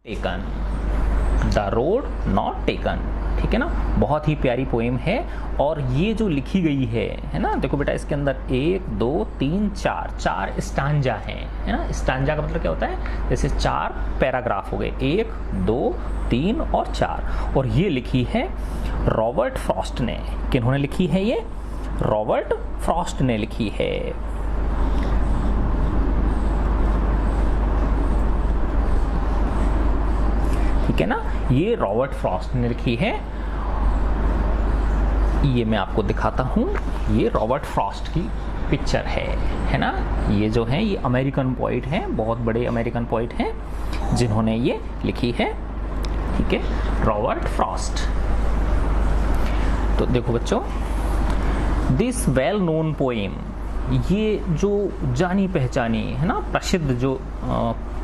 Taken, the road not taken. ठीक है ना, बहुत ही प्यारी पोएम है। और ये जो लिखी गई है ना, देखो बेटा इसके अंदर 1 2 3 4 स्टांजा हैं, है ना। स्टांजा का मतलब क्या होता है, जैसे 4 पैराग्राफ हो गए, 1 2 3 और 4। और ये लिखी है रॉबर्ट फ्रॉस्ट ने। किन्होंने लिखी है ये? रॉबर्ट फ्रॉस्ट ने लिखी है। ठीक है ना, ये रॉबर्ट फ्रॉस्ट ने लिखी है। ये मैं आपको दिखाता हूँ, ये रॉबर्ट फ्रॉस्ट की पिक्चर है ना। ये जो है ये अमेरिकन पोइट हैं, बहुत बड़े अमेरिकन पोइट हैं जिन्होंने ये लिखी है। ठीक है, रॉबर्ट फ्रॉस्ट। तो देखो बच्चों, दिस वेल नोन पोएम, ये जो जानी पहचानी है ना प्रसिद्ध जो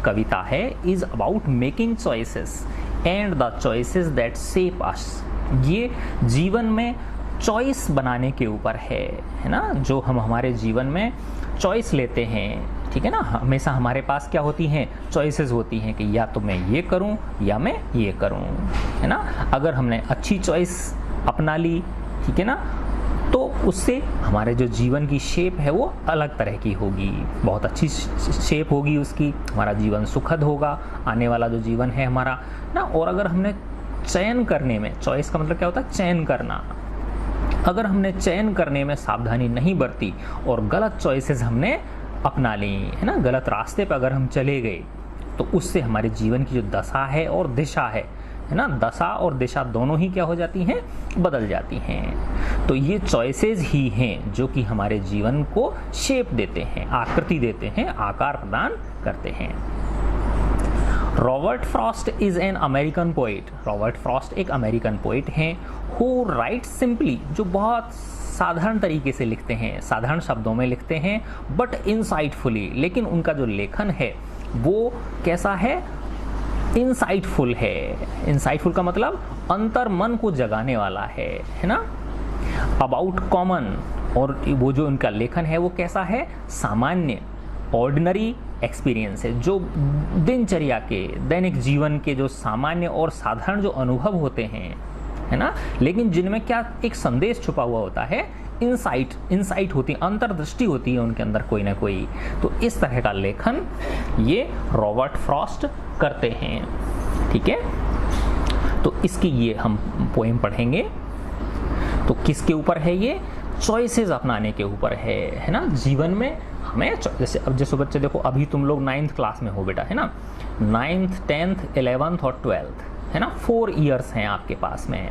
कविता है, is about making choices and the choices that shape us. ये जीवन में चॉइस बनाने के ऊपर है ना। जो हम हमारे जीवन में चॉइस लेते हैं, ठीक है ना, हमेशा हमारे पास क्या होती हैं, चॉइसेस होती हैं कि या तो मैं ये करूं या मैं ये करूं, है ना। अगर हमने अच्छी चॉइस अपना ली, ठीक है ना, तो उससे हमारे जो जीवन की शेप है वो अलग तरह की होगी, बहुत अच्छी शेप होगी उसकी, हमारा जीवन सुखद होगा, आने वाला जो जीवन है हमारा ना। और अगर हमने चयन करने में, चॉइस का मतलब क्या होता है, चयन करना, अगर हमने चयन करने में सावधानी नहीं बरती और गलत चॉइसेस हमने अपना ली, है ना, गलत रास्ते पर अगर हम चले गए, तो उससे हमारे जीवन की जो दशा है और दिशा है ना, दशा और दिशा दोनों ही क्या हो जाती हैं, बदल जाती हैं। तो ये चॉइसेस ही हैं जो कि हमारे जीवन को शेप देते हैं, आकृति देते हैं, आकार प्रदान करते हैं। Robert Frost is an American poet. Robert Frost एक अमेरिकन पोइट हैं हु राइट सिंपली, जो बहुत साधारण तरीके से लिखते हैं, साधारण शब्दों में लिखते हैं, बट इनसाइटफुली। लेकिन उनका जो लेखन है वो कैसा है, इंसाइटफुल है। इंसाइटफुल का मतलब अंतर मन को जगाने वाला है ना। अबाउट कॉमन, और वो जो उनका लेखन है वो कैसा है, सामान्य, ऑर्डिनरी एक्सपीरियंस है, जो दिनचर्या के, दैनिक जीवन के जो सामान्य और साधारण जो अनुभव होते हैं, है ना, लेकिन जिनमें क्या एक संदेश छुपा हुआ होता है, इंसाइट होती है, अंतर्दृष्टि होती है उनके अंदर कोई ना कोई। तो इस तरह का लेखन ये रॉबर्ट फ्रॉस्ट करते हैं। ठीक है, तो इसकी ये हम पोएम पढ़ेंगे। तो किसके ऊपर है ये, चॉइसेस अपनाने के ऊपर है ना। जीवन में हमें जैसे, अब जैसे बच्चे देखो, अभी तुम लोग 9th क्लास में हो बेटा, है ना, 9th 10th 11th और 12th, है ना, 4 ईयर्स हैं आपके पास में,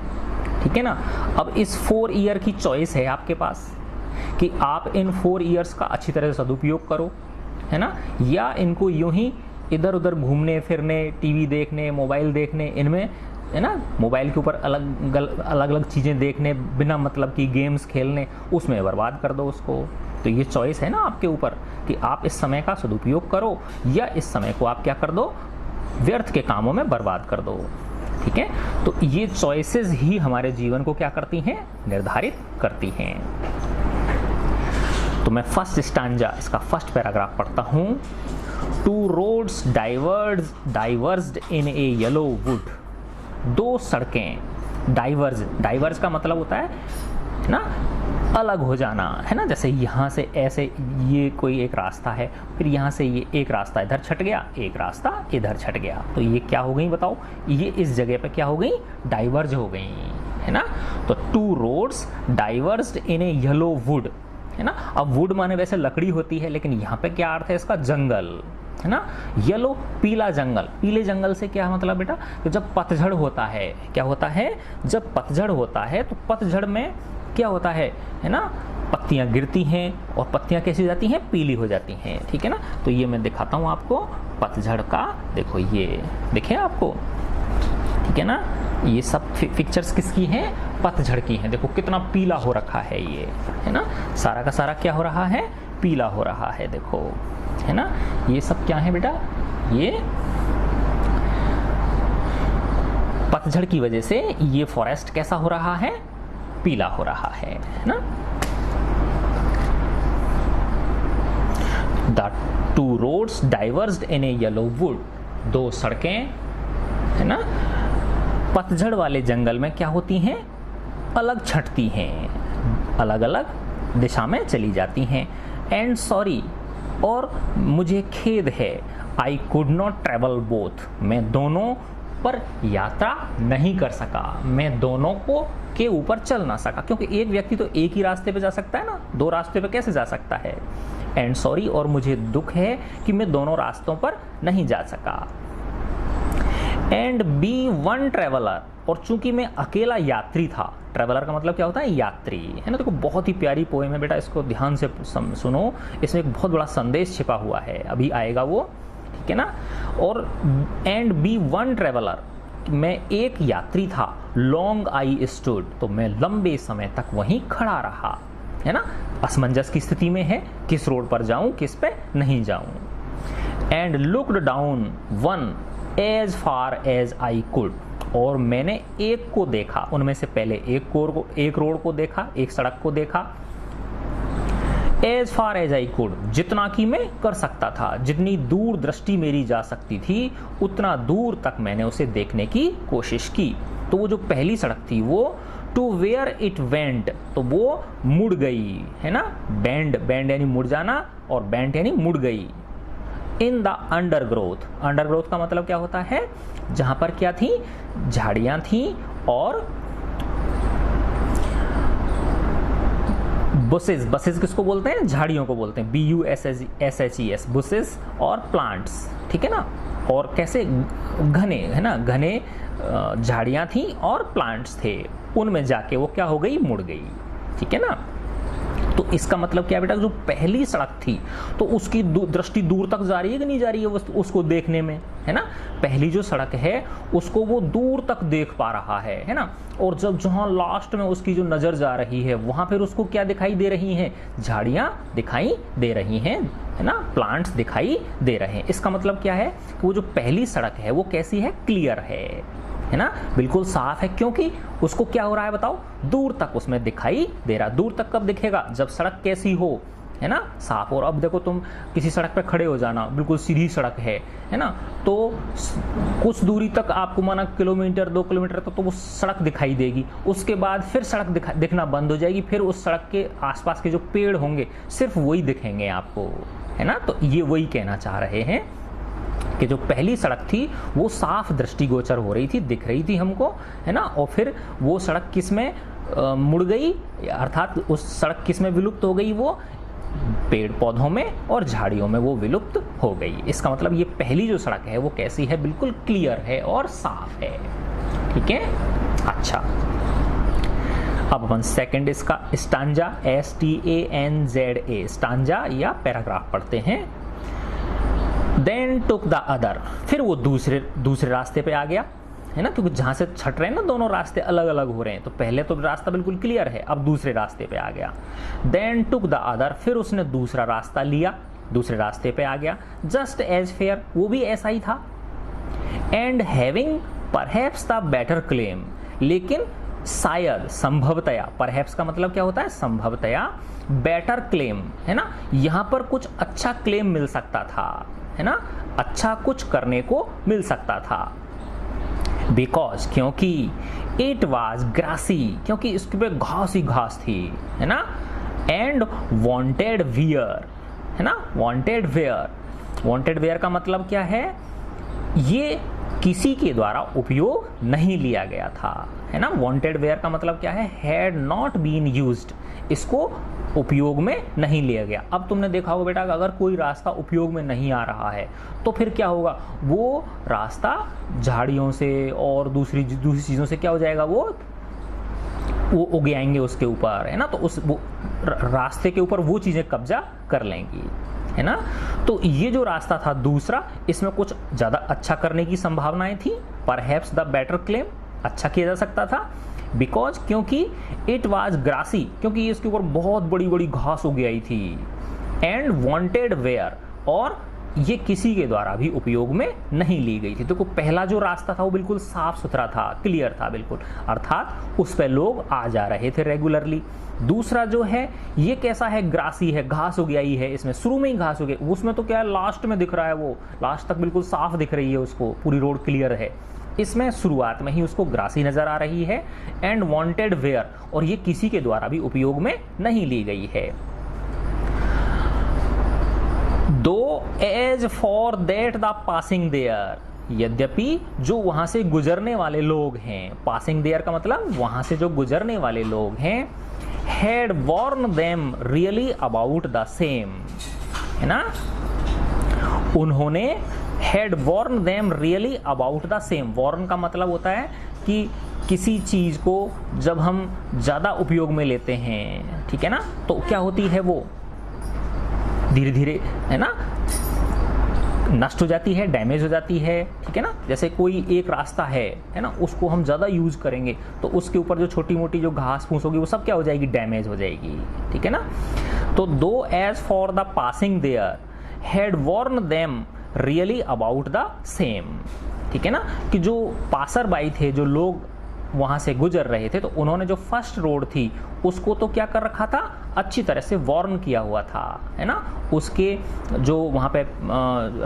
ठीक है ना। अब इस 4 ईयर की चॉइस है आपके पास कि आप इन 4 ईयर्स का अच्छी तरह से सदुपयोग करो, है ना, या इनको यूं ही इधर उधर घूमने फिरने, टीवी देखने, मोबाइल देखने, इनमें, है ना, मोबाइल के ऊपर अलग अलग चीज़ें देखने, बिना मतलब की गेम्स खेलने, उसमें बर्बाद कर दो उसको। तो ये चॉइस है ना आपके ऊपर कि आप इस समय का सदुपयोग करो या इस समय को आप क्या कर दो, व्यर्थ के कामों में बर्बाद कर दो। ठीक है, तो ये चॉइसेस ही हमारे जीवन को क्या करती हैं, निर्धारित करती हैं। तो मैं फर्स्ट स्टांजा, इसका फर्स्ट पैराग्राफ पढ़ता हूं। 2 roads diverged in a yellow wood। 2 सड़कें डाइवर्ज का मतलब होता है ना, अलग हो जाना, है ना। जैसे यहाँ से ऐसे ये कोई एक रास्ता है, फिर यहाँ से ये एक रास्ता इधर छट गया, एक रास्ता इधर छट गया, तो ये क्या हो गई बताओ, ये इस जगह पे क्या हो गई, डाइवर्ज हो गई, है ना। तो 2 roads diverged in a yellow wood, है ना। अब वुड माने वैसे लकड़ी होती है, लेकिन यहाँ पे क्या अर्थ है इसका, जंगल, है ना। येलो, पीला जंगल, पीले जंगल से क्या मतलब बेटा, तो जब पतझड़ होता है, क्या होता है, जब पतझड़ होता है तो पतझड़ में क्या होता है ना, पत्तियां गिरती हैं और पत्तियां कैसी हो जाती हैं, पीली हो जाती हैं, ठीक है ना। तो ये मैं दिखाता हूँ आपको पतझड़ का, देखो ये दिखे आपको, ठीक है ना। ये सब पिक्चर्स किसकी हैं, पतझड़ की हैं। देखो कितना पीला हो रखा है ये, है ना, सारा का सारा क्या हो रहा है, पीला हो रहा है, देखो, है ना। ये सब क्या है बेटा, ये पतझड़ की वजह से ये फॉरेस्ट कैसा हो रहा है, पीला हो रहा है ना। The 2 roads diverged in a yellow wood। 2 सड़कें है ना। पतझड़ वाले जंगल में क्या होती हैं, अलग छटती हैं, अलग अलग दिशा में चली जाती हैं। एंड सॉरी, और मुझे खेद है, I could not travel both, मैं दोनों पर यात्रा नहीं कर सका, मैं दोनों को के ऊपर चल ना सका, क्योंकि एक व्यक्ति तो एक ही रास्ते पे जा सकता है ना, दो रास्ते पे कैसे जा सकता है। एंड सॉरी, और मुझे दुख है कि मैं दोनों रास्तों पर नहीं जा सका। एंड बी वन ट्रेवलर, और चूंकि मैं अकेला यात्री था, ट्रेवलर का मतलब क्या होता है, यात्री, है ना। देखो बहुत ही प्यारी पोएम है बेटा, इसको ध्यान से सुनो, इसमें एक बहुत बड़ा संदेश छिपा हुआ है, अभी आएगा वो, ठीक है ना। और एंड बी वन ट्रेवलर, मैं एक यात्री था, लॉन्ग आई स्टूड, तो मैं लंबे समय तक वहीं खड़ा रहा, है ना। असमंजस की स्थिति में है, किस रोड पर जाऊं, किस पे नहीं जाऊं। And looked down one as far as I could, और मैंने एक को देखा, उनमें से पहले एक रोड को देखा, एक सड़क को देखा। As far as I could, जितना कि मैं कर सकता था, जितनी दूर दृष्टि मेरी जा सकती थी, उतना दूर तक मैंने उसे देखने की कोशिश की। तो वो जो पहली सड़क थी वो टू वेयर इट वेंट, तो वो मुड़ गई, है ना। बेंड, बेंड यानी मुड़ जाना, और बेंट यानी मुड़ गई। इन द अंडरग्रोथ, अंडरग्रोथ का मतलब क्या होता है, जहां पर क्या थी, झाड़ियां थी और बुसेस, बसेस किसको बोलते हैं, झाड़ियों को बोलते हैं, BUSSES, बुसेस और प्लांट्स, ठीक है ना। और कैसे, घने, है ना, घने झाड़ियां थी और प्लांट्स थे, उनमें जाके वो क्या हो गई, मुड़ गई, ठीक है ना। तो इसका मतलब क्या बेटा, जो पहली सड़क थी तो उसकी दृष्टि दूर तक जा रही है कि नहीं जा रही है उसको देखने में, है ना। पहली जो सड़क है उसको वो दूर तक देख पा रहा है ना। और जब जहां लास्ट में उसकी जो नजर जा रही है वहां फिर उसको क्या दिखाई दे रही हैं, झाड़ियां दिखाई दे रही हैं, है ना, प्लांट्स दिखाई दे रहे हैं। इसका मतलब क्या है कि वो जो पहली सड़क है वो कैसी है, क्लियर है ना, बिल्कुल साफ है, क्योंकि उसको क्या हो रहा है बताओ, दूर तक उसमें दिखाई दे रहा। दूर तक कब दिखेगा, जब सड़क कैसी हो, है ना, साफ। और अब देखो तुम किसी सड़क पे खड़े हो जाना, बिल्कुल सीधी सड़क है ना, तो कुछ दूरी तक आपको माना किलोमीटर 2 किलोमीटर तक तो वो सड़क दिखाई देगी, उसके बाद फिर सड़क दिखना बंद हो जाएगी, फिर उस सड़क के आसपास के जो पेड़ होंगे सिर्फ वही दिखेंगे आपको, है ना। तो ये वही कहना चाह रहे हैं कि जो पहली सड़क थी वो साफ दृष्टिगोचर हो रही थी, दिख रही थी हमको, है ना। और फिर वो सड़क किस में मुड़ गई, अर्थात उस सड़क किस में विलुप्त हो गई, वो पेड़ पौधों में और झाड़ियों में वो विलुप्त हो गई। इसका मतलब ये पहली जो सड़क है वो कैसी है, बिल्कुल क्लियर है और साफ है, ठीक है। अच्छा, अब अपन सेकंड इसका स्टांजा, STANZA, स्टांजा या पैराग्राफ पढ़ते हैं। देन टुक द अदर, फिर वो दूसरे रास्ते पे आ गया, है ना, क्योंकि जहां से छट रहे हैं ना दोनों रास्ते अलग अलग हो रहे हैं, तो पहले तो रास्ता बिल्कुल क्लियर है, अब दूसरे रास्ते पे आ गया। देन टुक द अदर, फिर उसने दूसरा रास्ता लिया, दूसरे रास्ते पे आ गया। जस्ट एज फेयर, वो भी ऐसा ही था। And having perhaps the better claim, लेकिन शायद, संभवतया, परहैप्स का मतलब क्या होता है, संभवतया, बेटर क्लेम, है ना, यहां पर कुछ अच्छा क्लेम मिल सकता था, है ना, अच्छा कुछ करने को मिल सकता था। बिकॉज, क्योंकि, इट वॉज ग्रासी, क्योंकि इसके पे घास ही घास थी, है ना। एंड वॉन्टेड वियर, है ना, वॉन्टेड वेयर, वॉन्टेड वेयर का मतलब क्या है, ये किसी के द्वारा उपयोग नहीं लिया गया था, है ना। वॉन्टेड वेयर का मतलब क्या है, हैड नॉट बीन यूज्ड, इसको उपयोग में नहीं लिया गया। अब तुमने देखा होगा बेटा, अगर कोई रास्ता उपयोग में नहीं आ रहा है तो फिर क्या होगा, वो रास्ता झाड़ियों से और दूसरी चीजों से क्या हो जाएगा, वो उग आएंगे उसके ऊपर, है ना, तो वो रास्ते के ऊपर वो चीजें कब्जा कर लेंगी, है ना। तो ये जो रास्ता था दूसरा, इसमें कुछ ज्यादा अच्छा करने की संभावनाएं थी, परहैप्स द बेटर क्लेम, अच्छा किया जा सकता था। बिकॉज, क्योंकि, इट वॉज ग्रासी, क्योंकि इसके ऊपर बहुत बड़ी बड़ी घास उग आई थी। एंड वॉन्टेड वेयर, और ये किसी के द्वारा भी उपयोग में नहीं ली गई थी। तो पहला जो रास्ता था वो बिल्कुल साफ सुथरा था, क्लियर था बिल्कुल, अर्थात उस पर लोग आ जा रहे थे रेगुलरली। दूसरा जो है ये कैसा है, ग्रासी है, घास उग आई है, इसमें शुरू में ही घास उग, उसमें तो क्या है, लास्ट में दिख रहा है, वो लास्ट तक बिल्कुल साफ दिख रही है उसको, पूरी रोड क्लियर है। इसमें शुरुआत में ही उसको ग्रासी नजर आ रही है। एंड वांटेड वेयर, और ये किसी के द्वारा भी उपयोग में नहीं ली गई है। Though as for that the passing there, यद्यपि जो वहां से गुजरने वाले लोग हैं, पासिंग देयर का मतलब वहां से जो गुजरने वाले लोग हैं, had worn them really about the same, है ना, उन्होंने had worn them really about the same. Worn का मतलब होता है कि किसी चीज को जब हम ज्यादा उपयोग में लेते हैं, ठीक है ना, तो क्या होती है, वो धीरे धीरे, है ना, नष्ट हो जाती है, डैमेज हो जाती है, ठीक है ना। जैसे कोई एक रास्ता है ना, उसको हम ज़्यादा यूज़ करेंगे तो उसके ऊपर जो छोटी मोटी जो घास फूस होगी वो सब क्या हो जाएगी, डैमेज हो जाएगी, ठीक है ना। तो though as for the passing there had worn them really about the same, ठीक है ना, कि जो पासर बाई थे, जो लोग वहाँ से गुजर रहे थे, तो उन्होंने जो फर्स्ट रोड थी उसको तो क्या कर रखा था, अच्छी तरह से वार्न किया हुआ था, है ना। उसके जो वहाँ पे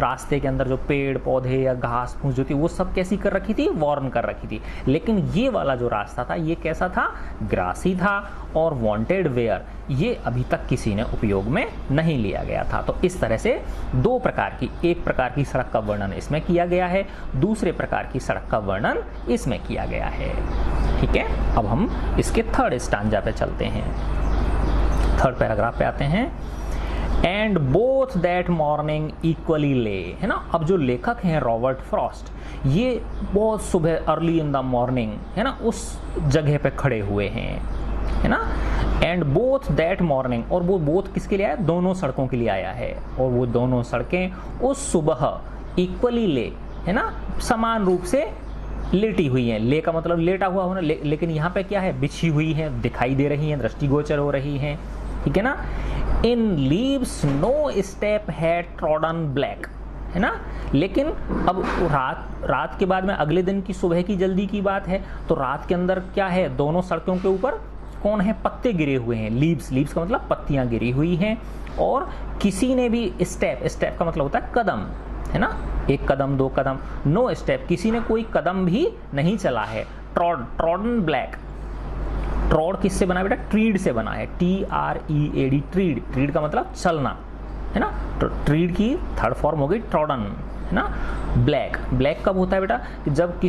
रास्ते के अंदर जो पेड़ पौधे या घास फूस जो थी वो सब कैसी कर रखी थी, वार्न कर रखी थी। लेकिन ये वाला जो रास्ता था ये कैसा था, ग्रासी था, और वांटेड वेयर ये अभी तक किसी ने उपयोग में नहीं लिया गया था। तो इस तरह से दो प्रकार की, एक प्रकार की सड़क का वर्णन इसमें किया गया है, दूसरे प्रकार की सड़क का वर्णन इसमें किया गया है, ठीक है। अब हम इसके थर्ड स्टांजा पे चलते हैं, थर्ड पैराग्राफ पे आते हैं। And both that morning equally ले, है ना। अब जो लेखक हैं रॉबर्ट फ्रॉस्ट, ये बहुत सुबह अर्ली इन द मॉर्निंग, है ना, उस जगह पे खड़े हुए हैं, है ना। एंड बोथ दैट मॉर्निंग, और वो बोथ किसके लिए आया, दोनों सड़कों के लिए आया है, और वो दोनों सड़कें उस सुबह इक्वली ले, है ना, समान रूप से लेटी हुई हैं। ले का मतलब लेटा हुआ होना, लेकिन यहाँ पे क्या है, बिछी हुई है, दिखाई दे रही हैं, दृष्टिगोचर हो रही हैं, ठीक है ना। In leaves no step had trodden black, है ना। लेकिन अब रात के बाद में अगले दिन की सुबह की जल्दी की बात है, तो रात के अंदर क्या है, दोनों सड़कों के ऊपर कौन है, पत्ते गिरे हुए हैं, लीव्स का मतलब पत्तियां गिरी हुई हैं, और किसी ने भी स्टेप का मतलब होता है कदम, है ना, एक कदम दो कदम, नो स्टेप, किसी ने कोई कदम भी नहीं चला है। ट्रॉडन ब्लैक, ट्रॉड किससे बना है बेटा, ट्रीड से बना है, TREAD, ट्रीड का मतलब चलना, है ना। ट्रीड की थर्ड फॉर्म हो गई ट्रॉडन, है ना। ब्लैक कब होता है बेटा, कि जब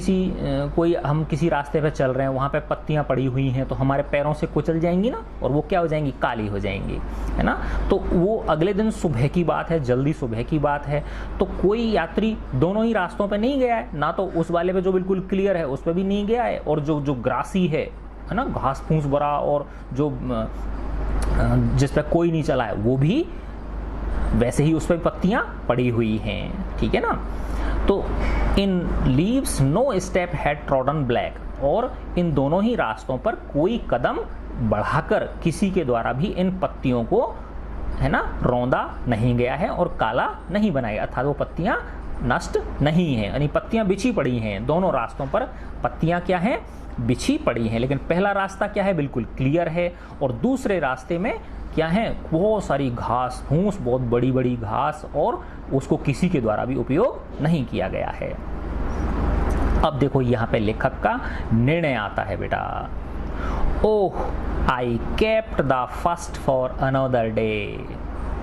हम किसी रास्ते पे चल रहे हैं, वहाँ पे पत्तियाँ पड़ी हुई हैं, तो हमारे पैरों से कुचल जाएंगी ना, और वो क्या हो जाएंगी, काली हो जाएंगी, है ना। तो वो अगले दिन सुबह की बात है, जल्दी सुबह की बात है, तो कोई यात्री दोनों ही रास्तों पे नहीं गया है, ना तो उस वाले पे जो बिल्कुल क्लियर है उस पर भी नहीं गया है, और जो ग्रासी है ना, घास फूस भरा, और जो जिस पे कोई नहीं चला है वो भी वैसे ही उस पर पत्तियां पड़ी हुई हैं, ठीक है ना। तो in leaves no step had trodden black, और इन दोनों ही रास्तों पर कोई कदम बढ़ाकर किसी के द्वारा भी इन पत्तियों को, है ना, रौंदा नहीं गया है और काला नहीं बनाया गया, अर्थात वो पत्तियां नष्ट नहीं हैं, यानी पत्तियां बिछी पड़ी हैं, दोनों रास्तों पर पत्तियां क्या हैं, बिछी पड़ी हैं। लेकिन पहला रास्ता क्या है, बिल्कुल क्लियर है, और दूसरे रास्ते में क्या है, बहुत सारी घास फूस, बहुत बड़ी बड़ी घास, और उसको किसी के द्वारा भी उपयोग नहीं किया गया है। अब देखो यहाँ पे लेखक का निर्णय आता है बेटा, oh I kept the first for another day,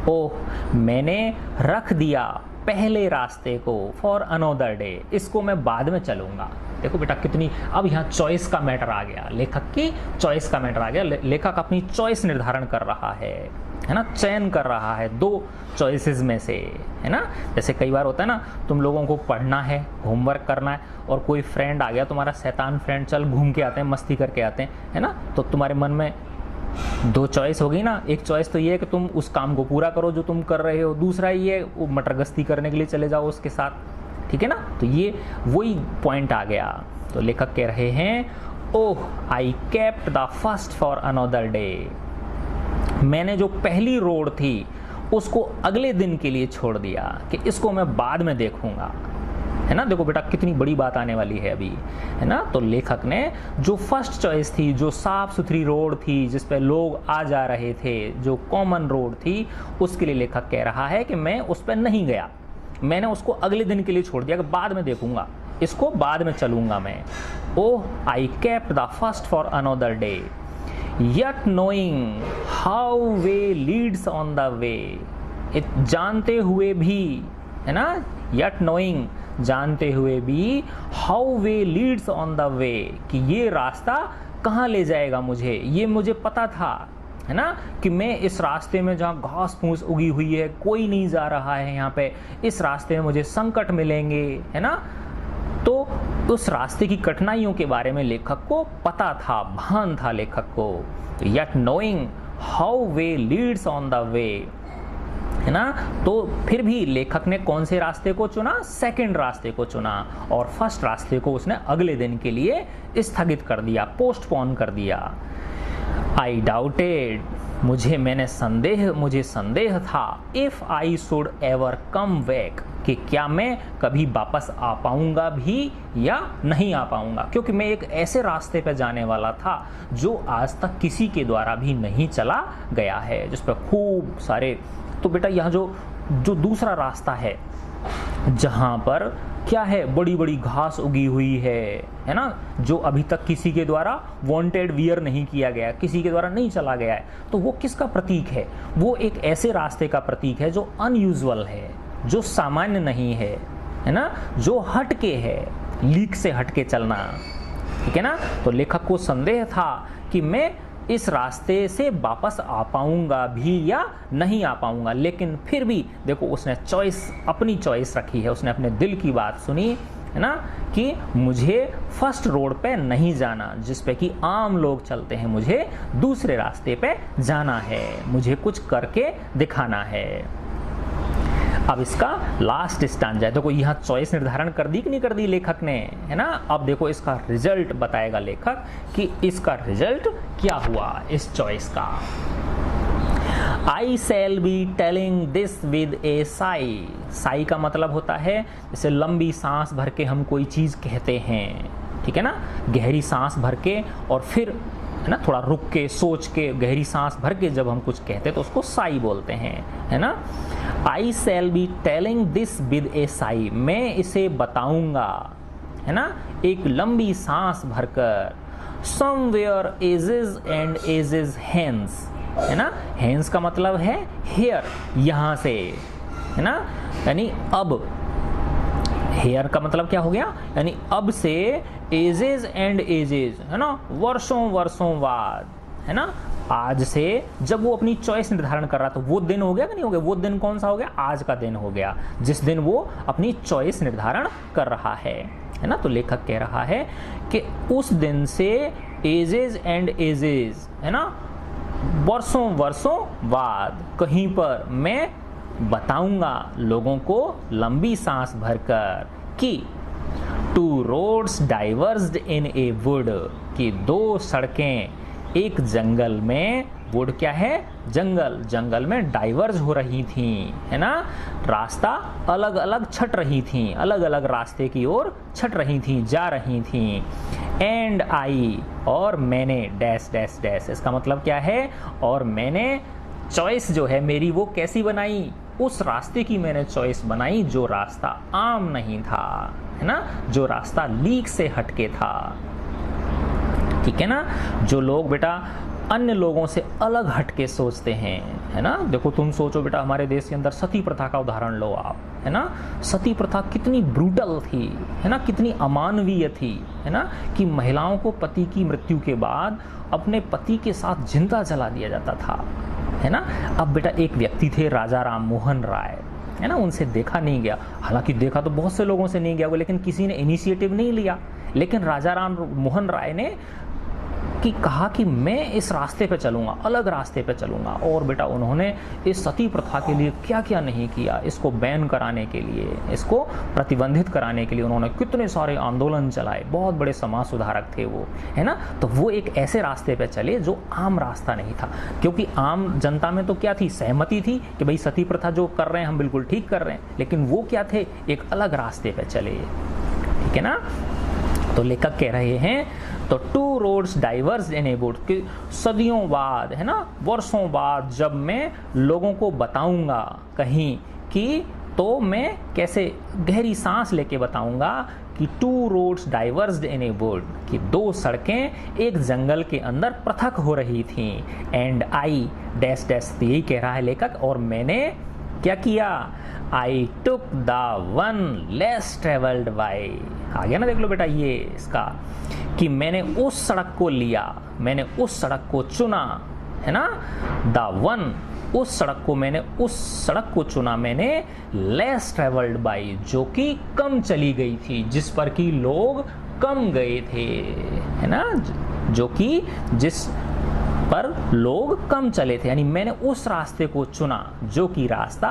ओह मैंने रख दिया पहले रास्ते को, फॉर अनदर डे, इसको मैं बाद में चलूंगा। देखो बेटा कितनी, अब यहाँ चॉइस का मैटर आ गया, लेखक की चॉइस का मैटर आ गया। लेखक अपनी चॉइस निर्धारण कर रहा है ना, चयन कर रहा है दो चॉइसेस में से, है ना। जैसे कई बार होता है ना, तुम लोगों को पढ़ना है, होमवर्क करना है, और कोई फ्रेंड आ गया तुम्हारा शैतान फ्रेंड, चल घूम के आते हैं, मस्ती करके आते हैं, है ना। तो तुम्हारे मन में दो चॉइस हो गई ना, एक चॉइस तो ये है कि तुम उस काम को पूरा करो जो तुम कर रहे हो, दूसरा ये वो मटरगस्ती करने के लिए चले जाओ उसके साथ, ठीक है ना। तो ये वही पॉइंट आ गया। तो लेखक कह रहे हैं, oh I kept the first for another day, मैंने जो पहली रोड थी उसको अगले दिन के लिए छोड़ दिया कि इसको मैं बाद में देखूंगा, है ना। देखो बेटा कितनी बड़ी बात आने वाली है अभी, है ना। तो लेखक ने जो फर्स्ट चॉइस थी, जो साफ सुथरी रोड थी जिस पे लोग आ जा रहे थे, जो कॉमन रोड थी, उसके लिए लेखक कह रहा है कि मैं उस पर नहीं गया, मैंने उसको अगले दिन के लिए छोड़ दिया कि बाद में देखूंगा, इसको बाद में चलूंगा मैं। Oh I kept the first for another day, yet knowing how way leads on the way, जानते हुए भी, है ना, yet knowing जानते हुए भी, how way leads on the way, कि ये रास्ता कहाँ ले जाएगा मुझे, ये मुझे पता था, है ना, कि मैं इस रास्ते में जहाँ घास फूस उगी हुई है, कोई नहीं जा रहा है यहाँ पे, इस रास्ते में मुझे संकट मिलेंगे, है ना। तो उस रास्ते की कठिनाइयों के बारे में लेखक को पता था, भान था लेखक को। Yet knowing how way leads on the way, है ना। तो फिर भी लेखक ने कौन से रास्ते को चुना, सेकंड रास्ते को चुना, और फर्स्ट रास्ते को उसने अगले दिन के लिए स्थगित कर दिया, पोस्टपोन कर दिया। आई डाउटेड, मुझे संदेह था, if I should ever come back, कि क्या मैं कभी वापस आ पाऊंगा भी या नहीं आ पाऊंगा, क्योंकि मैं एक ऐसे रास्ते पर जाने वाला था जो आज तक किसी के द्वारा भी नहीं चला गया है, जिस पर खूब सारे, तो बेटा यहाँ जो दूसरा रास्ता है जहाँ पर क्या है, बड़ी बड़ी घास उगी हुई है ना, जो अभी तक किसी के द्वारा वांटेड वियर नहीं किया गया, किसी के द्वारा नहीं चला गया है, तो वो किसका प्रतीक है, वो एक ऐसे रास्ते का प्रतीक है जो अनयूजुअल है, जो सामान्य नहीं है ना, जो हटके है, लीक से हटके चलना, ठीक है ना। तो लेखक को संदेह था कि मैं इस रास्ते से वापस आ पाऊंगा भी या नहीं आ पाऊंगा, लेकिन फिर भी देखो उसने अपनी चॉइस रखी है, उसने अपने दिल की बात सुनी, है ना, कि मुझे फर्स्ट रोड पे नहीं जाना जिस पे कि आम लोग चलते हैं, मुझे दूसरे रास्ते पे जाना है, मुझे कुछ करके दिखाना है। अब इसका लास्ट स्टांजा है, देखो यहाँ चॉइस निर्धारण कर दी कि नहीं कर दी लेखक ने, है ना। अब देखो इसका रिजल्ट बताएगा लेखक कि इसका रिजल्ट क्या हुआ इस चॉइस का। I shall be telling this with a sigh, sigh का मतलब होता है जैसे लंबी सांस भर के हम कोई चीज कहते हैं, ठीक है ना, गहरी सांस भर के और फिर, है ना, थोड़ा रुक के सोच के गहरी सांस भर के जब हम कुछ कहते हैं तो उसको साई बोलते हैं, है ना। I shall be telling this with a sigh, मैं इसे बताऊंगा, है ना, एक लंबी सांस भरकर। Somewhere ages and ages hands, है ना, हैंड्स का मतलब है हेयर, यहां से, है ना, यानी अब, हेयर का मतलब क्या हो गया, यानी अब से, एजेस एंड एजेस, है ना, वर्षों वर्षों बाद, है ना, आज से, जब वो अपनी चॉइस निर्धारण कर रहा था, वो दिन हो गया कि नहीं हो गया, वो दिन कौन सा हो गया, आज का दिन हो गया, जिस दिन वो अपनी चॉइस निर्धारण कर रहा है ना। तो लेखक कह रहा है कि उस दिन से एजेस एंड एजेस, है ना, वर्षों वर्षों बाद कहीं पर मैं बताऊंगा लोगों को लंबी सांस भरकर कि two roads diverged in a wood, कि दो सड़कें एक जंगल में, वुड क्या है, जंगल, जंगल में डाइवर्ज हो रही थी, है ना, रास्ता अलग अलग छट रही थी, अलग अलग रास्ते की ओर छट रही थी, जा रही थी। एंड आई, और मैंने डैश डैश डैश, इसका मतलब क्या है, और मैंने चॉइस जो है मेरी वो कैसी बनाई, उस रास्ते की मैंने चॉइस बनाई जो रास्ता आम नहीं था, है ना, जो रास्ता लीक से हटके था, ठीक है ना। जो लोग बेटा अन्य लोगों से अलग हटके सोचते हैं, है ना, देखो तुम सोचो बेटा हमारे देश के अंदर सती प्रथा का उदाहरण लो आप, है ना, सती प्रथा कितनी ब्रूटल थी, है ना, कितनी अमानवीय थी, है ना, कि महिलाओं को पति की मृत्यु के बाद अपने पति के साथ जिंदा जला दिया जाता था, है ना। अब बेटा एक व्यक्ति थे राजा राम मोहन राय, है ना, उनसे देखा नहीं गया, हालांकि देखा तो बहुत से लोगों से नहीं गया, लेकिन किसी ने इनिशिएटिव नहीं लिया, लेकिन राजा राम मोहन राय ने कि कहा कि मैं इस रास्ते पे चलूंगा, अलग रास्ते पे चलूंगा, और बेटा उन्होंने इस सती प्रथा के लिए क्या क्या नहीं किया, इसको बैन कराने के लिए, इसको प्रतिबंधित कराने के लिए उन्होंने कितने सारे आंदोलन चलाए, बहुत बड़े समाज सुधारक थे वो, है ना। तो वो एक ऐसे रास्ते पे चले जो आम रास्ता नहीं था, क्योंकि आम जनता में तो क्या थी, सहमति थी कि भाई सती प्रथा जो कर रहे हैं हम बिल्कुल ठीक कर रहे हैं, लेकिन वो क्या थे, एक अलग रास्ते पे चले, ठीक है ना। तो लेखक कह रहे हैं, तो two roads diverged in a wood, कि सदियों बाद, है ना, वर्षों बाद जब मैं लोगों को बताऊंगा कहीं कि, तो मैं कैसे गहरी सांस लेके बताऊंगा कि two roads diverged in a wood, कि दो सड़कें एक जंगल के अंदर पृथक हो रही थीं। एंड आई डैश डैश, यही कह रहा है लेखक, और मैंने क्या किया, I took the one less travelled by. आ गया ना, देख लो बेटा ये इसका, कि मैंने उस सड़क को लिया, मैंने उस सड़क को चुना, है ना, द वन, उस सड़क को, मैंने उस सड़क को चुना मैंने, लेस ट्रेवल्ड बाय, जो कि कम चली गई थी, जिस पर कि लोग कम गए थे, है ना, जो कि जिस पर लोग कम चले थे, यानी मैंने उस रास्ते को चुना जो कि रास्ता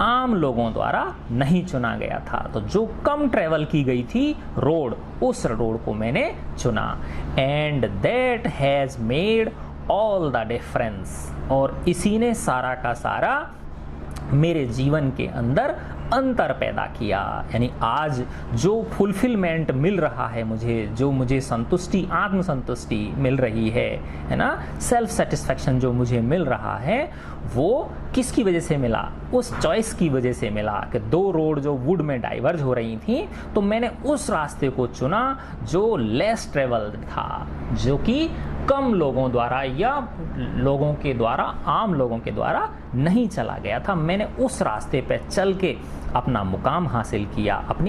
आम लोगों द्वारा नहीं चुना गया था। तो जो कम ट्रेवल की गई थी रोड, उस रोड को मैंने चुना। And that has made all the difference, और इसी ने सारा का सारा मेरे जीवन के अंदर अंतर पैदा किया। यानी आज जो फुलफिलमेंट मिल रहा है मुझे, जो मुझे संतुष्टि, आत्म संतुष्टि मिल रही है ना, सेल्फ सेटिस्फैक्शन जो मुझे मिल रहा है, वो किसकी वजह से मिला, उस चॉइस की वजह से मिला कि दो रोड जो वुड में डाइवर्ज हो रही थी, तो मैंने उस रास्ते को चुना जो लेस ट्रेवल्ड था, जो कि कम लोगों द्वारा या लोगों के द्वारा, आम लोगों के द्वारा नहीं चला गया था। मैंने उस रास्ते पे चल के अपना मुकाम हासिल किया, अपनी